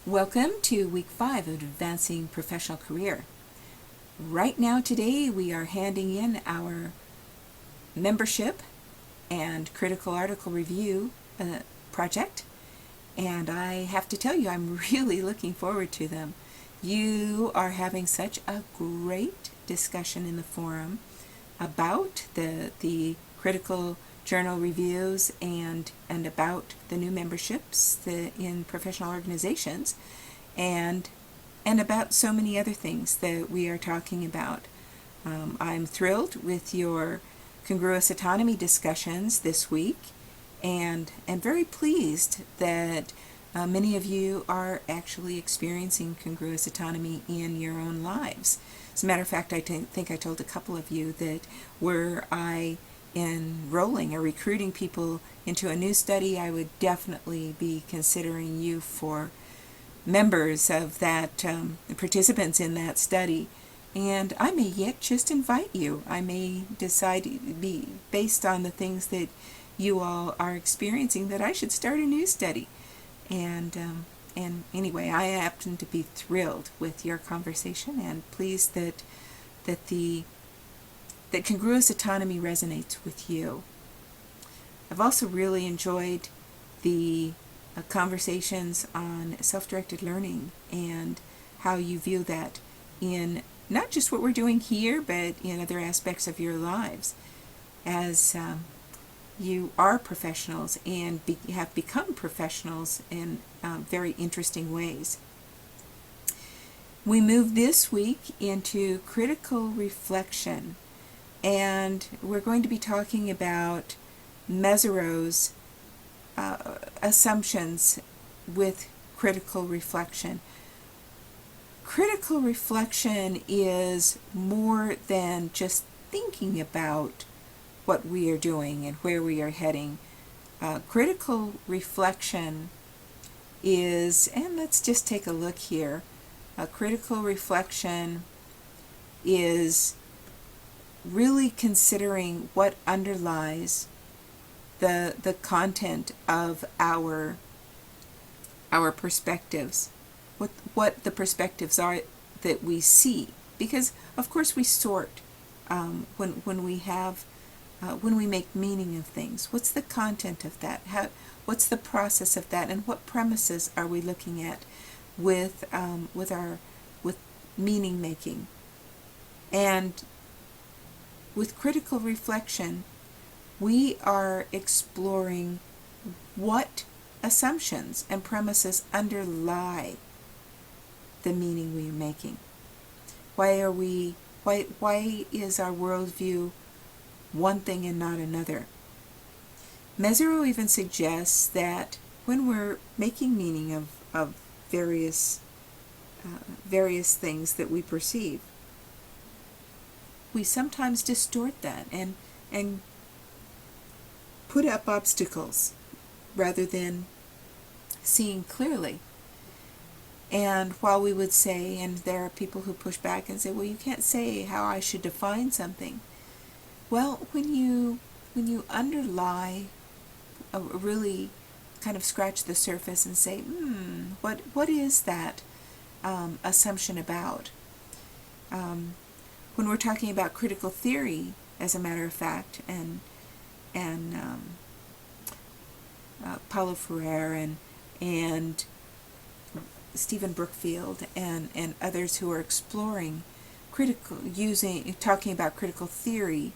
Welcome to week 5 of Advancing Professional Career. Right now today we are handing in our membership and critical article review project, and I have to tell you I'm really looking forward to them. You are having such a great discussion in the forum about the critical journal reviews and about the new memberships in professional organizations and about so many other things that we are talking about. I'm thrilled with your congruous autonomy discussions this week and very pleased that many of you are actually experiencing congruous autonomy in your own lives. As a matter of fact, I think I told a couple of you that were I enrolling or recruiting people into a new study, I would definitely be considering you for members of that, participants in that study. And I may yet just invite you. I may decide, be based on the things that you all are experiencing, that I should start a new study. And anyway, I happen to be thrilled with your conversation and pleased that congruous autonomy resonates with you. I've also really enjoyed the conversations on self-directed learning and how you view that in not just what we're doing here, but in other aspects of your lives as you are professionals and have become professionals in very interesting ways. We move this week into critical reflection, and we're going to be talking about Mesereau's assumptions with critical reflection. Critical reflection is more than just thinking about what we are doing and where we are heading. Critical reflection is, and let's just take a look here, critical reflection is really considering what underlies the content of our perspectives, what the perspectives are that we see, because of course we sort when we make meaning of things. What's the content of that? What's the process of that? And what premises are we looking at with meaning making? And with critical reflection, we are exploring what assumptions and premises underlie the meaning we are making. Why is our worldview one thing and not another? Mesereau even suggests that when we're making meaning of various things that we perceive, we sometimes distort that and put up obstacles rather than seeing clearly. And while we would say, and there are people who push back and say, well, you can't say how I should define something. Well, when you underlie, really kind of scratch the surface and say, what is that assumption about? When we're talking about critical theory, as a matter of fact, and Paulo Freire and Stephen Brookfield and others who are exploring talking about critical theory,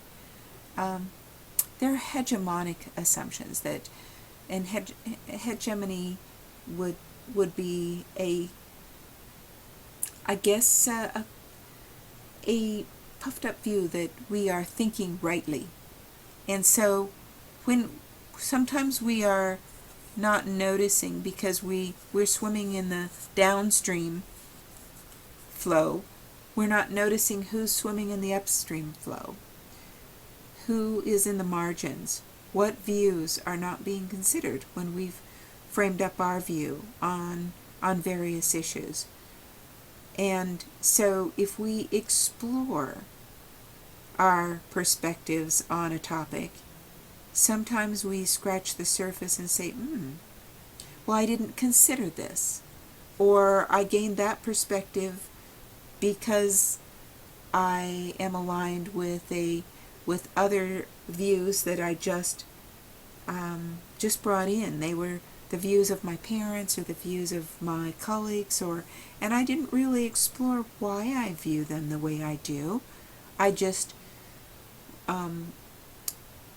they're hegemonic assumptions and hegemony would be a puffed up view that we are thinking rightly. And so when sometimes we are not noticing because we're swimming in the downstream flow, we're not noticing who's swimming in the upstream flow, who is in the margins, what views are not being considered when we've framed up our view on various issues. And so if we explore our perspectives on a topic, sometimes we scratch the surface and say, well, I didn't consider this. or I gained that perspective because I am aligned with other views that I just brought in. They were the views of my parents or the views of my colleagues, and I didn't really explore why I view them the way I do. I just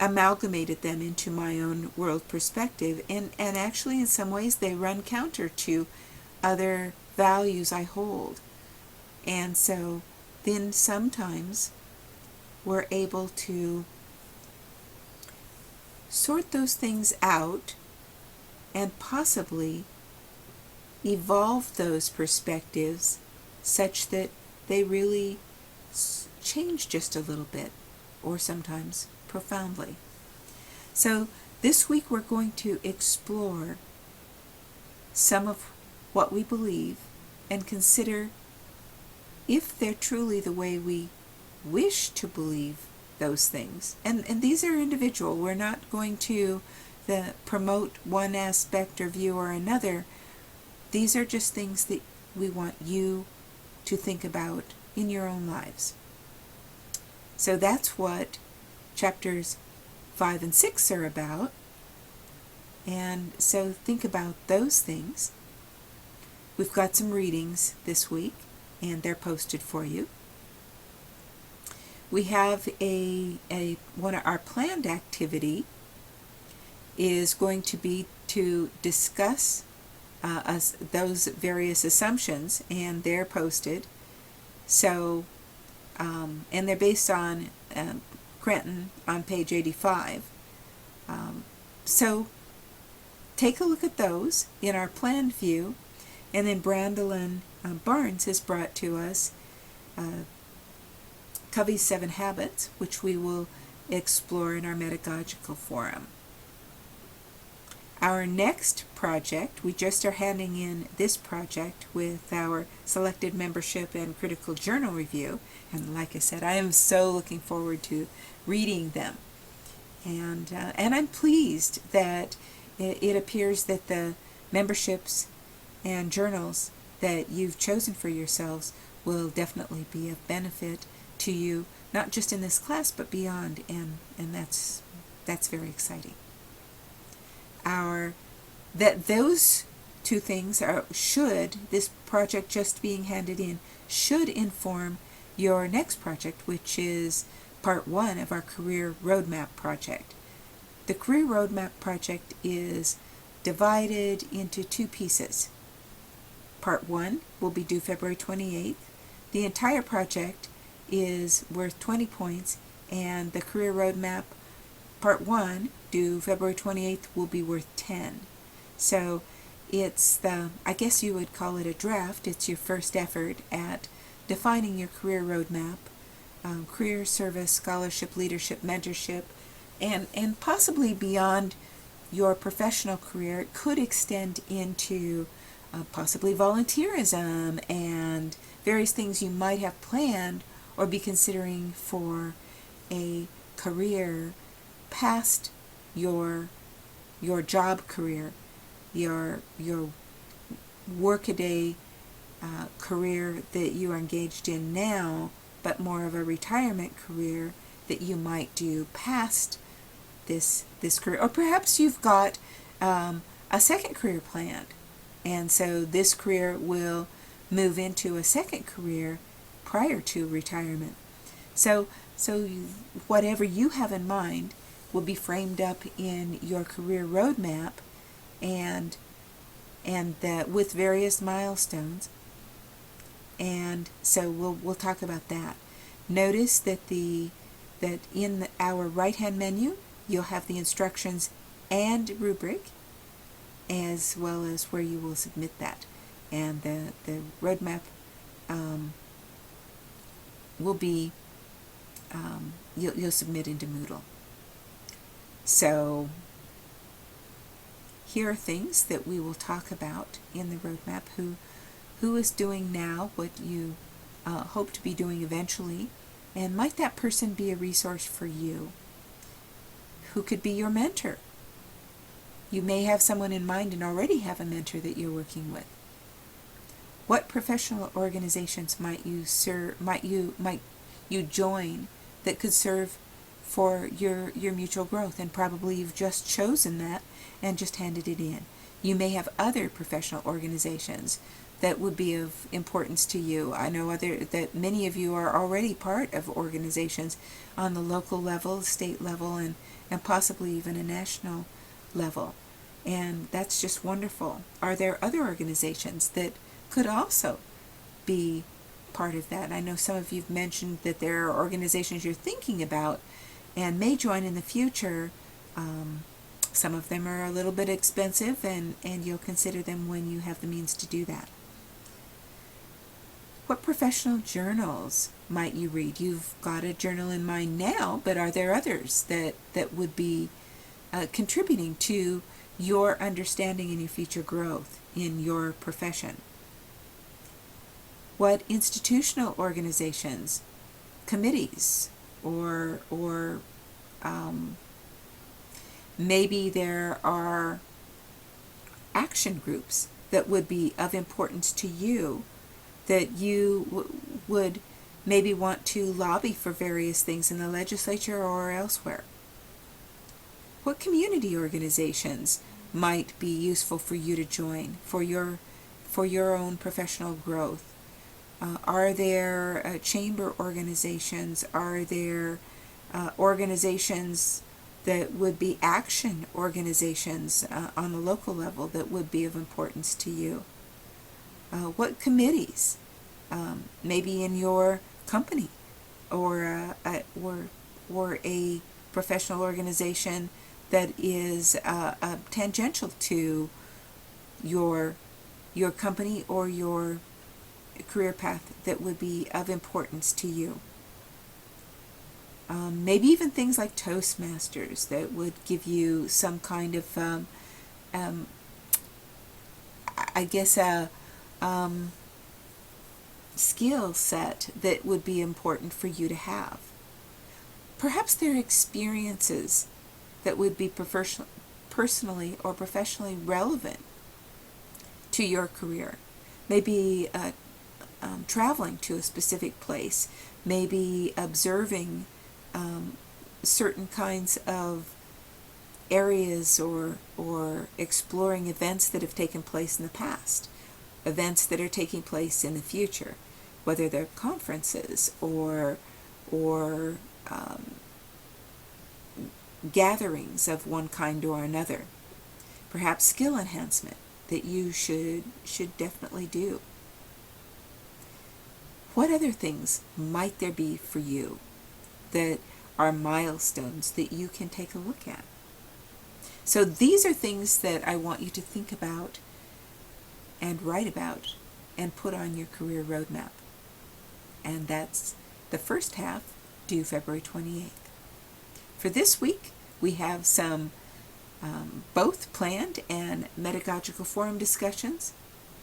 amalgamated them into my own world perspective, and actually in some ways they run counter to other values I hold. And so then sometimes we're able to sort those things out and possibly evolve those perspectives such that they really change just a little bit, or sometimes profoundly. So this week we're going to explore some of what we believe and consider if they're truly the way we wish to believe those things. And these are individual. We're not going to promote one aspect or view or another. These are just things that we want you to think about in your own lives. So that's what chapters 5 and 6 are about. And so think about those things. We've got some readings this week, and they're posted for you. We have one of our planned activity is going to be to discuss those various assumptions, and they're posted. So, and they're based on Crenton on page 85. So take a look at those in our planned view, and then Brandolyn Barnes has brought to us Covey's 7 Habits, which we will explore in our Metagogical Forum. Our next project, we just are handing in this project with our selected membership and critical journal review, and like I said, I am so looking forward to reading them. And I'm pleased that it appears that the memberships and journals that you've chosen for yourselves will definitely be of benefit to you, not just in this class but beyond, and that's very exciting. Those two things this project just being handed in should inform your next project, which is part 1 of our Career Roadmap project. The Career Roadmap project is divided into 2 pieces. Part 1 will be due February 28th. The entire project is worth 20 points, and the Career Roadmap Part 1, due February 28th, will be worth 10. So it's I guess you would call it a draft. It's your first effort at defining your career roadmap, career, service, scholarship, leadership, mentorship, and possibly beyond your professional career. It could extend into possibly volunteerism and various things you might have planned or be considering for a career past your job career, your workaday career that you are engaged in now, but more of a retirement career that you might do past this career. Or perhaps you've got a second career planned, and so this career will move into a second career prior to retirement. So whatever you have in mind will be framed up in your career roadmap, and with various milestones. And so we'll talk about that. Notice that in our right-hand menu you'll have the instructions and rubric, as well as where you will submit that. And the roadmap will be you'll submit into Moodle. So here are things that we will talk about in the roadmap. Who is doing now what you hope to be doing eventually, and might that person be a resource for you? Who could be your mentor? You may have someone in mind and already have a mentor that you're working with. What professional organizations might you join that could serve for your mutual growth? And probably you've just chosen that and just handed it in. You may have other professional organizations that would be of importance to you. I know that many of you are already part of organizations on the local level, state level, and possibly even a national level. And that's just wonderful. Are there other organizations that could also be part of that? I know some of you've mentioned that there are organizations you're thinking about and may join in the future. Some of them are a little bit expensive, and you'll consider them when you have the means to do that. What professional journals might you read? You've got a journal in mind now, but are there others that would be contributing to your understanding and your future growth in your profession? What institutional organizations, committees, or maybe there are action groups that would be of importance to you, that you would maybe want to lobby for various things in the legislature or elsewhere. What community organizations might be useful for you to join for your own professional growth? Are there chamber organizations? Are there organizations that would be action organizations on the local level that would be of importance to you? What committees, maybe in your company, or a professional organization that is tangential to your company or your career path, that would be of importance to you? Maybe even things like Toastmasters that would give you some kind of, I guess, a skill set that would be important for you to have. Perhaps there are experiences that would be personally or professionally relevant to your career. Maybe traveling to a specific place, maybe observing certain kinds of areas, or exploring events that have taken place in the past, events that are taking place in the future, whether they're conferences or gatherings of one kind or another. Perhaps skill enhancement that you should definitely do. What other things might there be for you that are milestones that you can take a look at? So these are things that I want you to think about and write about and put on your career roadmap. And that's the first half, due February 28th. For this week, we have some both planned and pedagogical forum discussions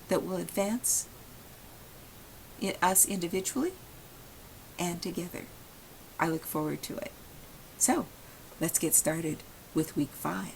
that will advance us individually and together. I look forward to it. So, let's get started with week 5.